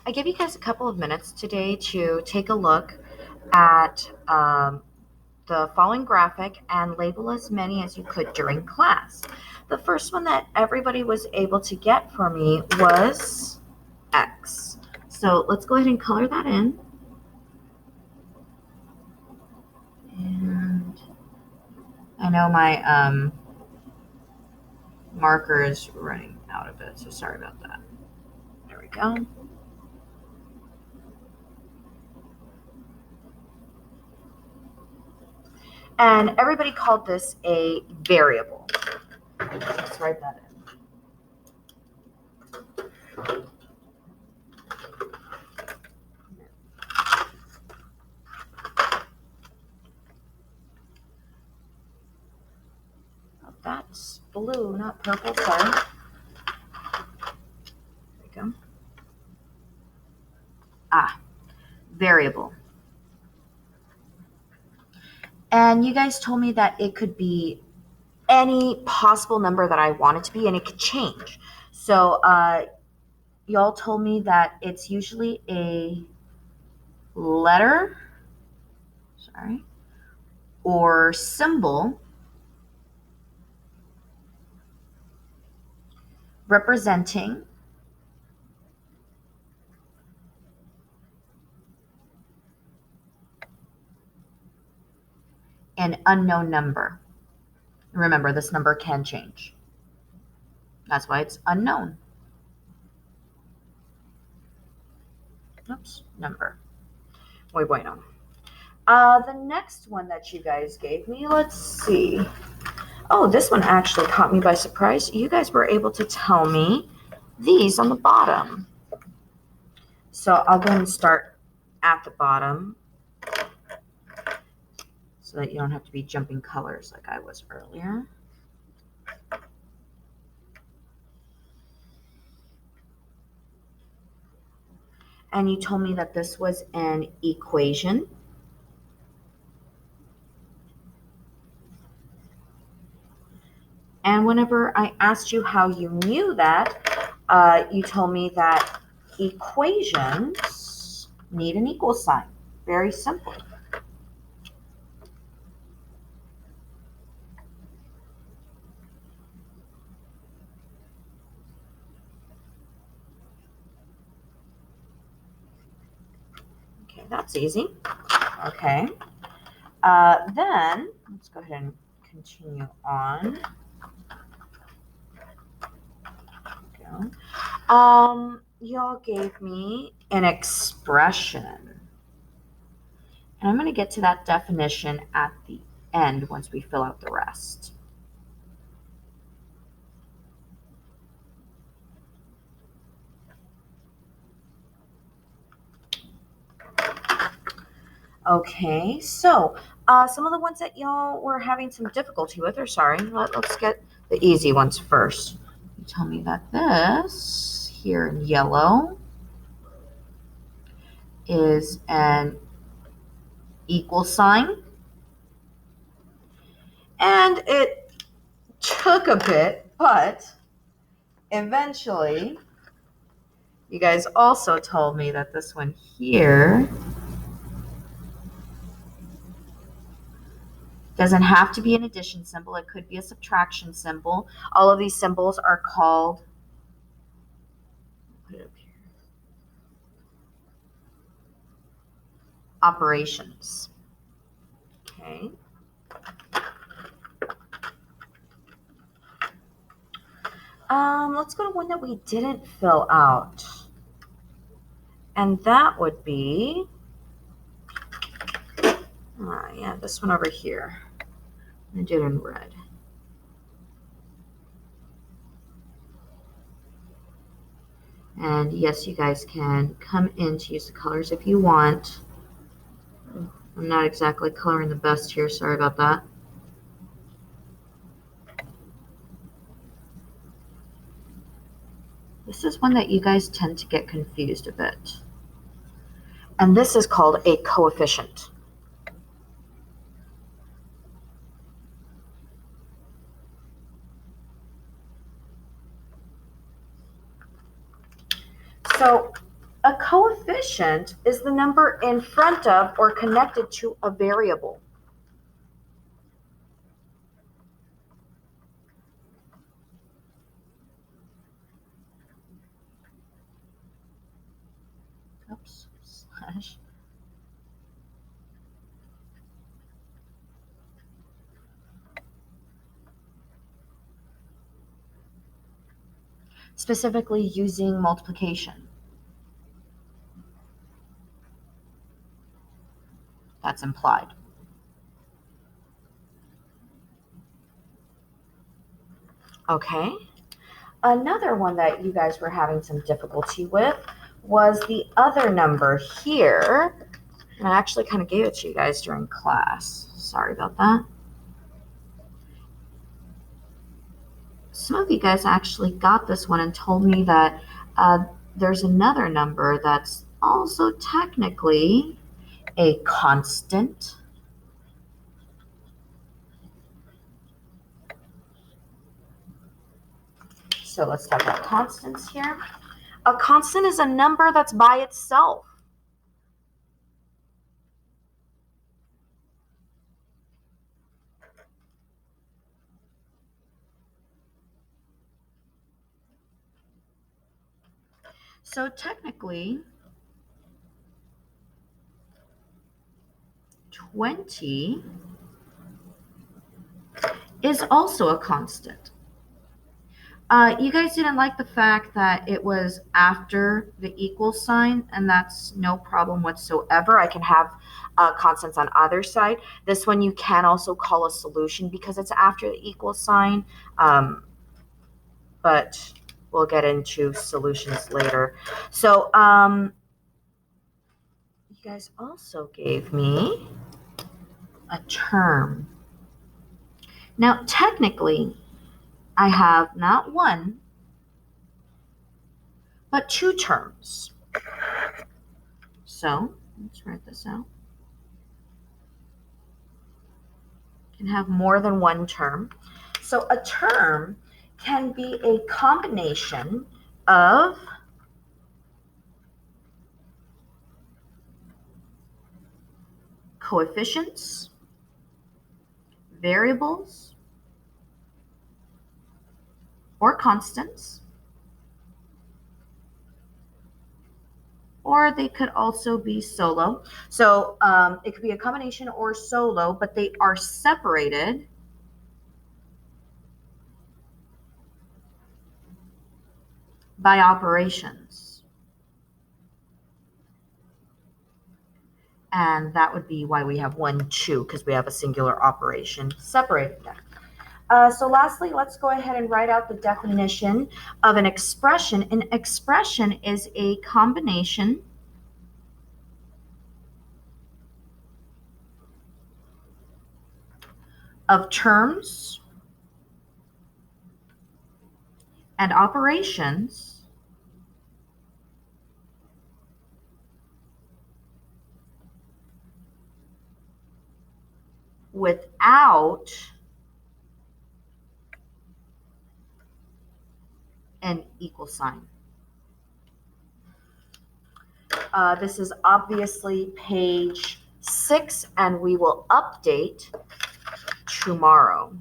I gave you guys a couple of minutes today to take a look at the following graphic and label as many as you could during class. The first one that everybody was able to get for me was X. So let's go ahead and color that in. And I know my marker is running out of it, so sorry about that. There we go. And everybody called this a variable. Let's write that in. Oh, that's blue, not purple, sorry. There we go. Variable. And you guys told me that it could be any possible number that I want it to be, and it could change. So y'all told me that it's usually a letter, or symbol representing an unknown number. Remember, this number can change. That's why it's unknown. Oops, number. Muy bueno. The next one that you guys gave me, let's see. Oh, this one actually caught me by surprise. You guys were able to tell me these on the bottom. So I'll go ahead and start at the bottom so that you don't have to be jumping colors like I was earlier. And you told me that this was an equation. And whenever I asked you how you knew that, you told me that equations need an equal sign. Very simple. Okay, that's easy. Okay. Then let's go ahead and continue on. Y'all gave me an expression. And I'm going to get to that definition at the end once we fill out the rest. Okay, so some of the ones that y'all were having some difficulty with, or sorry, let's get the easy ones first. You tell me that this here in yellow is an equal sign. And it took a bit, but eventually, you guys also told me that this one here doesn't have to be an addition symbol. It could be a subtraction symbol. All of these symbols are called, put it up here, operations. Okay. Let's go to one that we didn't fill out. And that would be, yeah, this one over here. I did it in red. And yes, you guys can come in to use the colors if you want. I'm not exactly coloring the best here. Sorry about that. This is one that you guys tend to get confused a bit. And this is called a coefficient. So A coefficient is the number in front of or connected to a variable. Oops, slash. Specifically using multiplication. That's implied. Okay. Another one that you guys were having some difficulty with was the other number here. And I actually kind of gave it to you guys during class. Sorry about that. Some of you guys actually got this one and told me that there's another number that's also technically a constant. So let's talk about constants here. A constant is a number that's by itself. So technically, 20 is also a constant. You guys didn't like the fact that it was after the equal sign, and that's no problem whatsoever. I can have constants on either side. This one you can also call a solution because it's after the equal sign, but we'll get into solutions later. So you guys also gave me a term. Now, technically, I have not one, but two terms. So let's write this out. Can have more than one term. So a term can be a combination of coefficients, variables, or constants, or they could also be solo. So it could be a combination or solo, but they are separated by operations. And that would be why we have 1, 2, because we have a singular operation separating them. So lastly, let's go ahead and write out the definition of an expression. An expression is a combination of terms and operations without an equal sign. This is obviously page 6, and we will update tomorrow.